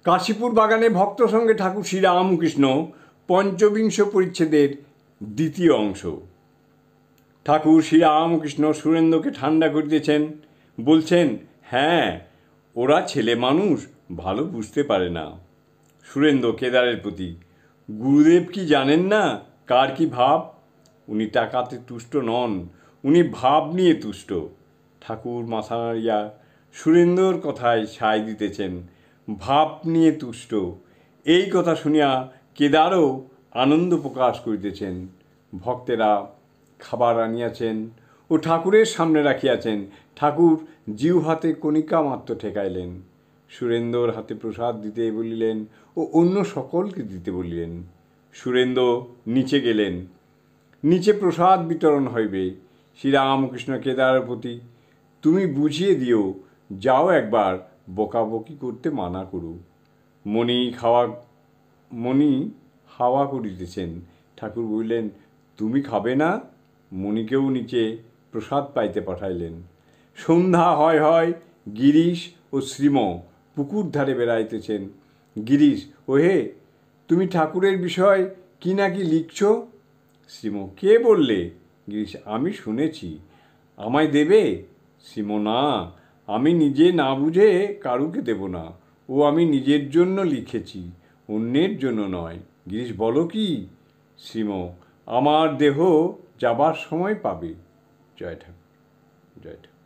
কাশীপুর বাগানে ভক্ত সঙ্গে ঠাকুর শ্রীরামকৃষ্ণ পঞ্চবিংশ পরিচ্ছেদের দ্বিতীয় অংশ। ঠাকুর শ্রীরামকৃষ্ণ সুরেন্দ্রকে ঠান্ডা করিতেছেন, বলছেন, হ্যাঁ, ওরা ছেলে মানুষ, ভালো বুঝতে পারে না। সুরেন্দ্র কেদারের প্রতি, গুরুদেব কি জানেন না কার কি ভাব? উনি টাকাতে তুষ্ট নন, উনি ভাব নিয়ে তুষ্ট। ঠাকুর মাথা নাড়িয়া সুরেন্দ্রর কথায় সায় দিতেছেন, ভাব নিয়ে তুষ্ট। এই কথা শুনিয়া কেদারও আনন্দ প্রকাশ করিতেছেন। ভক্তেরা খাবার আনিয়াছেন ও ঠাকুরের সামনে রাখিয়াছেন। ঠাকুর জিউ হাতে কণিকা মাত্র ঠেকাইলেন। সুরেন্দ্রর হাতে প্রসাদ দিতে বলিলেন ও অন্য সকলকে দিতে বলিলেন। সুরেন্দ্র নিচে গেলেন। নিচে প্রসাদ বিতরণ হইবে। শ্রীরামকৃষ্ণ কেদারের প্রতি, তুমি বুঝিয়ে দিও, যাও একবার বকাবকি করতে মানা করু। মণি হাওয়া করিতেছেন। ঠাকুর বললেন, তুমি খাবে না? মণিকেও নিচে প্রসাদ পাইতে পাঠাইলেন। সন্ধ্যা হয় হয় গিরিশ ও শ্রীম পুকুর ধারে বেড়াইতেছেন। গিরিশ, ওহে, তুমি ঠাকুরের বিষয় কি নাকি লিখছ? শ্রীম, কে বললে? গিরিশ, আমি শুনেছি। আমায় দেবে? শ্রীম, না, আমি নিজে না বুঝে কারুকে দেব না। ও আমি নিজের জন্য লিখেছি, অন্যের জন্য নয়। গিরিশ, বলো কি? শ্রীম, আমার দেহ যাবার সময় পাবে। জয় ঠাকুর, জয় ঠাকুর।